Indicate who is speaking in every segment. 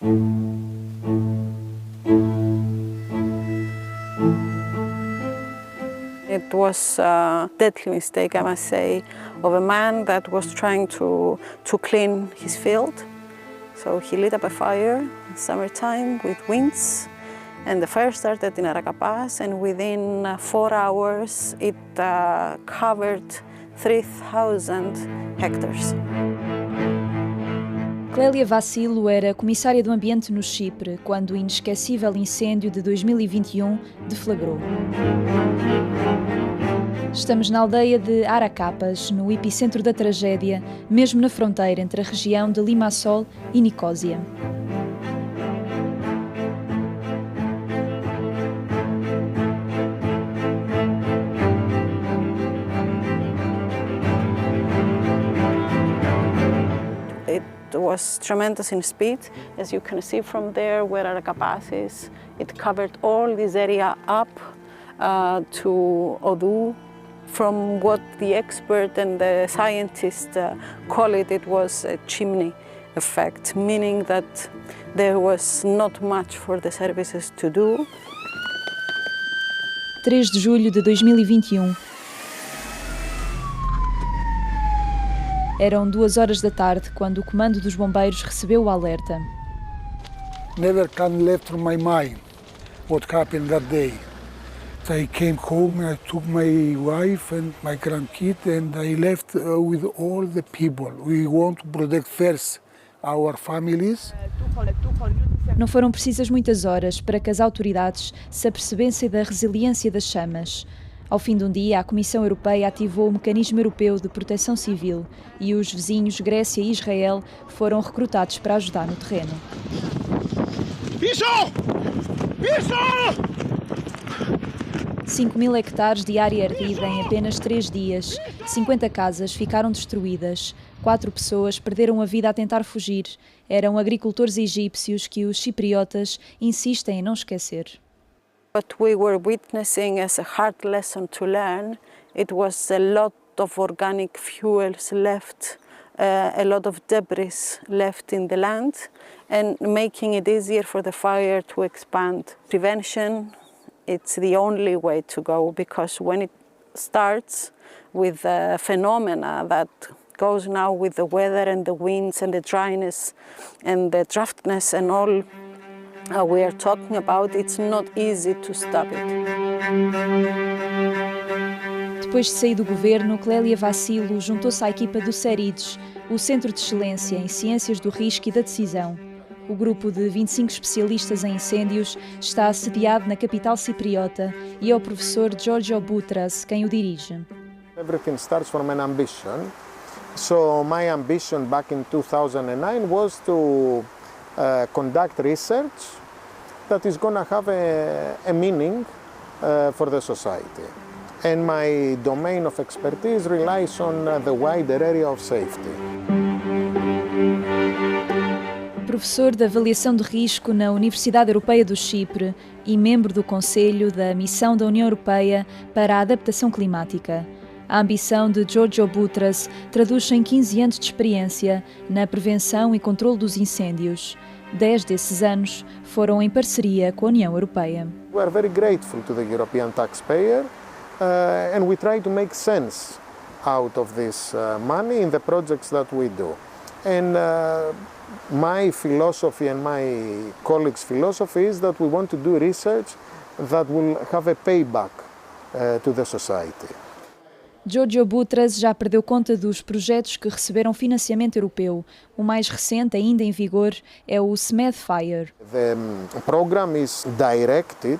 Speaker 1: It was a deadly mistake, I must say, of a man that was trying to clean his field. So he lit up a fire in summertime with winds, and the fire started in Aragapaz, and within 4 hours it covered 3,000 hectares.
Speaker 2: Clélia Vassilo era comissária do ambiente no Chipre quando o inesquecível incêndio de 2021 deflagrou. Estamos na aldeia de Aracapas, no epicentro da tragédia, mesmo na fronteira entre a região de Limassol e Nicósia.
Speaker 1: It was tremendous in speed. As you can see from there where Aragapaz is, it covered all this area up to Odu. From what the expert and the scientist call it, it was a chimney effect, meaning that there was not much for the services to do.
Speaker 2: 3 de julho de 2021. Eram 2 horas da tarde quando o comando dos bombeiros recebeu o alerta.
Speaker 3: Never can left from my mind what happened that day. I came home and I took my wife and my grandkid and I left with all the people. We want to protect first our families.
Speaker 2: Não foram precisas muitas horas para que as autoridades se apercebessem da resiliência das chamas. Ao fim de um dia, a Comissão Europeia ativou o Mecanismo Europeu de Proteção Civil e os vizinhos Grécia e Israel foram recrutados para ajudar no terreno.
Speaker 4: Piso! Piso!
Speaker 2: 5.000 hectares de área ardida em apenas 3 dias, 50 casas ficaram destruídas, 4 pessoas perderam a vida a tentar fugir. Eram agricultores egípcios que os cipriotas insistem em não esquecer.
Speaker 1: What we were witnessing as a hard lesson to learn, it was a lot of organic fuels left, a lot of debris left in the land, and making it easier for the fire to expand. Prevention, it's the only way to go, because when it starts with the phenomena that goes now with the weather and the winds and the dryness and the draftness and all we are talking about, it's not easy to stop it.
Speaker 2: Depois de sair do governo, Clélia Vassilo juntou-se à equipa do CERIDES, o Centro de Excelência em Ciências do Risco e da Decisão. O grupo de 25 especialistas em incêndios está sediado na capital cipriota e é o professor Georgios Boutras quem o dirige.
Speaker 5: Everything starts from an ambition. So my ambition back in 2009 was to conduct research that is going to have a meaning for the society. And my domain of expertise relies on the wider area of safety.
Speaker 2: Professor de Avaliação de Risco na Universidade Europeia do Chipre e membro do Conselho da Missão da União Europeia para a Adaptação Climática. A ambição de Georgios Boutras traduz-se em 15 anos de experiência na prevenção e controle dos incêndios. 10 desses anos foram em parceria com a União Europeia.
Speaker 5: We are very grateful to the European taxpayer and we try to make sense out of this money in the projects that we do. And my philosophy and my colleagues' philosophy is that we want to do research that will have a payback to the society.
Speaker 2: Georgios Boutras já perdeu conta dos projetos que receberam financiamento europeu. O mais recente, ainda em vigor, é o SEMEDFIRE.
Speaker 5: The program is directed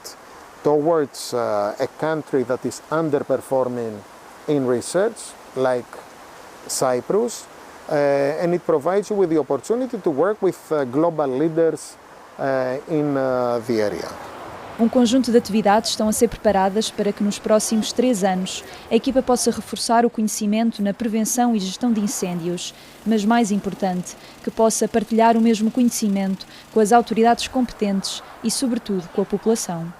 Speaker 5: towards a country that is underperforming in research, like Cyprus, and it provides you with the opportunity to work with global leaders in the area.
Speaker 2: Um conjunto de atividades estão a ser preparadas para que nos próximos 3 anos a equipa possa reforçar o conhecimento na prevenção e gestão de incêndios, mas mais importante, que possa partilhar o mesmo conhecimento com as autoridades competentes e, sobretudo, com a população.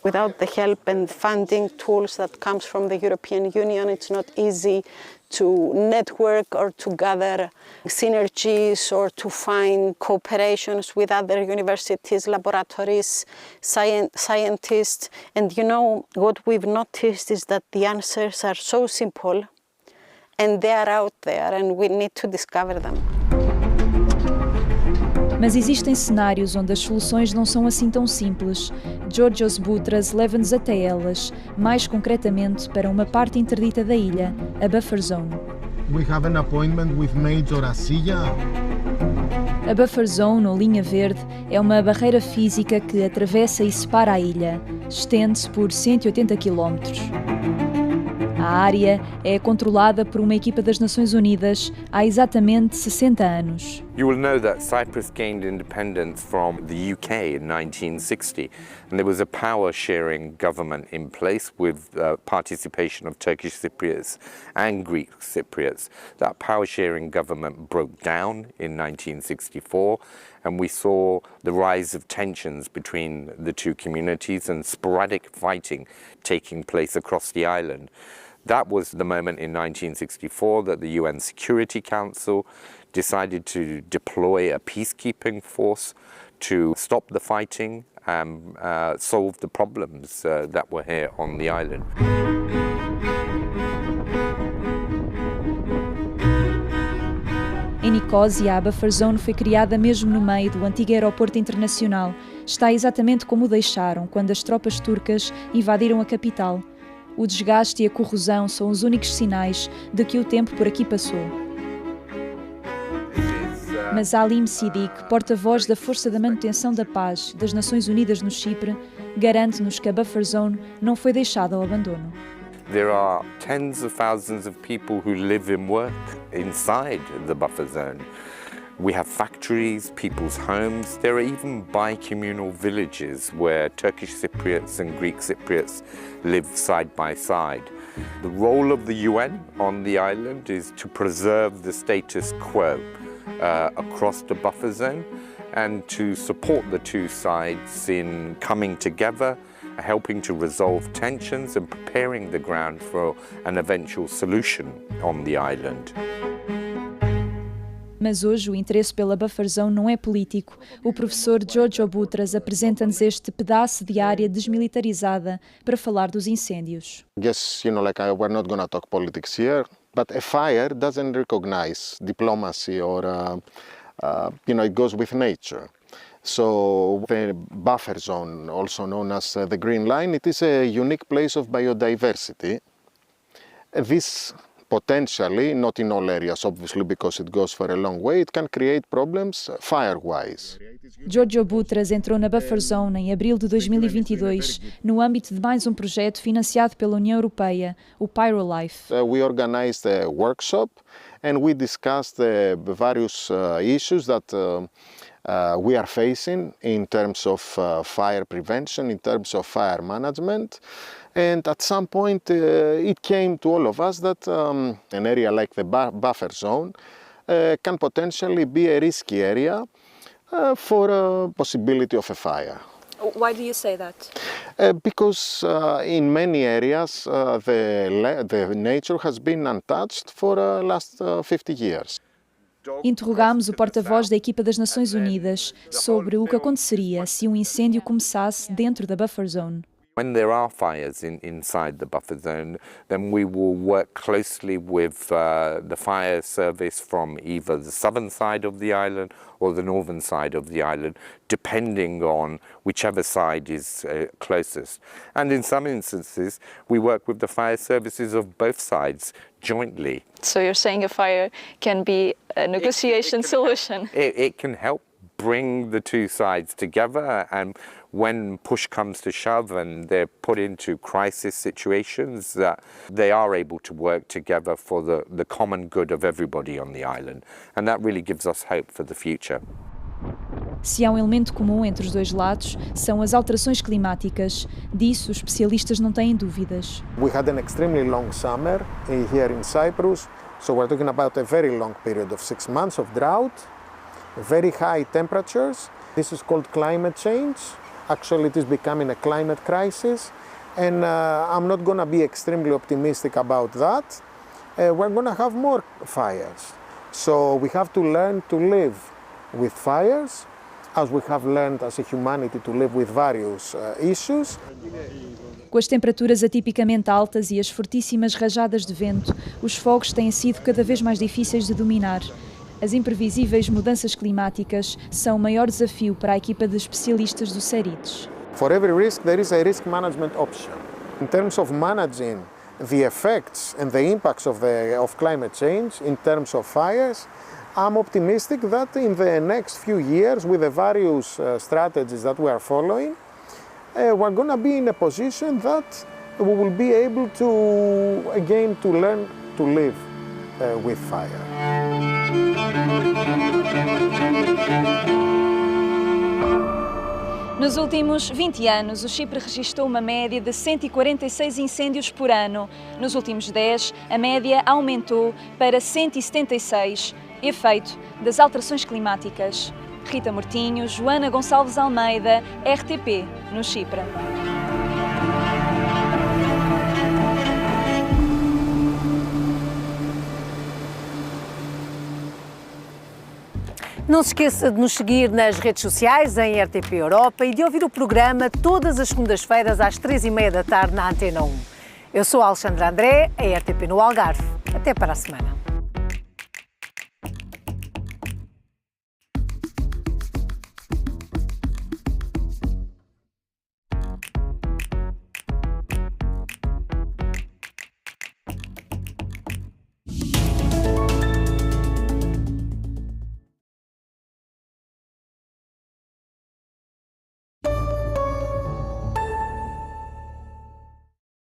Speaker 1: Without the help and funding tools that comes from the European Union, it's not easy to network or to gather synergies or to find cooperations with other universities, laboratories, scientists. And you know, what we've noticed is that the answers are so simple and they are out there and we need to discover them.
Speaker 2: Mas existem cenários onde as soluções não são assim tão simples. Georgios Boutros leva-nos até elas, mais concretamente para uma parte interdita da ilha, a Buffer Zone.
Speaker 5: We have an appointment with Major Asilla.
Speaker 2: A Buffer Zone, ou linha verde, é uma barreira física que atravessa e separa a ilha. Estende-se por 180 km. A área é controlada por uma equipa das Nações Unidas há exatamente 60 anos.
Speaker 6: You will know that Cyprus gained independence from the UK in 1960, and there was a power-sharing government in place with participation of Turkish Cypriots and Greek Cypriots. That power-sharing government broke down in 1964, and we saw the rise of tensions between the two communities and sporadic fighting taking place across the island. That was the moment in 1964 that the UN Security Council decided to deploy a peacekeeping force to stop the fighting and solve the problems that were here on the island.
Speaker 2: Em Nicósia, a Buffer Zone foi criada mesmo no meio do antigo aeroporto internacional. Está exatamente como o deixaram quando as tropas turcas invadiram a capital. O desgaste e a corrosão são os únicos sinais de que o tempo por aqui passou. Mas Alim Sidik, porta-voz da Força da Manutenção da Paz das Nações Unidas no Chipre, garante-nos que a Buffer Zone não foi deixada ao abandono.
Speaker 6: There are tens of thousands of people who live and work inside the buffer zone. We have factories, people's homes. There are even bi-communal villages where Turkish Cypriots and Greek Cypriots live side by side. The role of the UN on the island is to preserve the status quo across the buffer zone and to support the two sides in coming together, helping to resolve tensions and preparing the ground for an eventual solution on the island.
Speaker 2: Mas hoje o interesse pela Buffer Zone não é político. O professor Georgios Boutros apresenta-nos este pedaço de área desmilitarizada para falar dos incêndios.
Speaker 5: Yes, we're not going to talk politics here, but a fire doesn't recognize diplomacy or, it goes with nature. So the buffer zone, also known as the Green Line, it is a unique place of biodiversity. This potentially, not in all areas obviously because it goes for a long way, it can create problems fire-wise.
Speaker 2: Georgios Boutros entrou na Buffer Zone em abril de 2022 no âmbito de mais um projeto financiado pela União Europeia, o PyroLife.
Speaker 5: We organized a workshop and we discussed the various issues that we are facing in terms of fire prevention, in terms of fire management. And at some point it came to all of us that an area like the buffer zone can potentially be a risky area for a possibility of a fire.
Speaker 2: Why do you say that?
Speaker 5: Because in many areas the nature has been untouched for the last 50 years.
Speaker 2: Interrogámos o porta-voz da equipa das Nações Unidas sobre o que aconteceria se um incêndio começasse dentro da Buffer Zone.
Speaker 6: When there are fires inside the buffer zone, then we will work closely with the fire service from either the southern side of the island or the northern side of the island, depending on whichever side is closest. And in some instances, we work with the fire services of both sides jointly.
Speaker 7: So you're saying a fire can be a negotiation solution?
Speaker 6: It can help bring the two sides together, and when push comes to shove and they're put into crisis situations, that they are able to work together for the common good of everybody on the island. And that really gives us hope for the future.
Speaker 2: Se há um elemento comum entre os dois lados, são as alterações climáticas. Disso, os especialistas não têm dúvidas.
Speaker 5: We had an extremely long summer here in Cyprus, so we're talking about a very long period of 6 months of drought, very high temperatures. This is called climate change. Actually, it is becoming a climate crisis, and I'm not going to be extremely optimistic about that. We're going to have more fires. So we have to learn to live with fires, as we have learned as a humanity to live with various issues.
Speaker 2: Com as temperaturas atipicamente altas e as fortíssimas rajadas de vento, os fogos têm sido cada vez mais difíceis de dominar. As imprevisíveis mudanças climáticas são o maior desafio para a equipa de especialistas do CERIDES.
Speaker 5: For every risk, there is a risk management option. In terms of managing the effects and the impacts of climate change, in terms of fires, I'm optimistic that in the next few years, with the various strategies that we are following, we're going to be in a position that we will be able to, again, to learn to live with fire.
Speaker 2: Nos últimos 20 anos, o Chipre registrou uma média de 146 incêndios por ano. Nos últimos 10, a média aumentou para 176, efeito das alterações climáticas. Rita Mortinho, Joana Gonçalves Almeida, RTP, no Chipre.
Speaker 8: Não se esqueça de nos seguir nas redes sociais, em RTP Europa, e de ouvir o programa todas as segundas-feiras às 3h30 da tarde na Antena 1. Eu sou a Alexandra André, a RTP no Algarve. Até para a semana.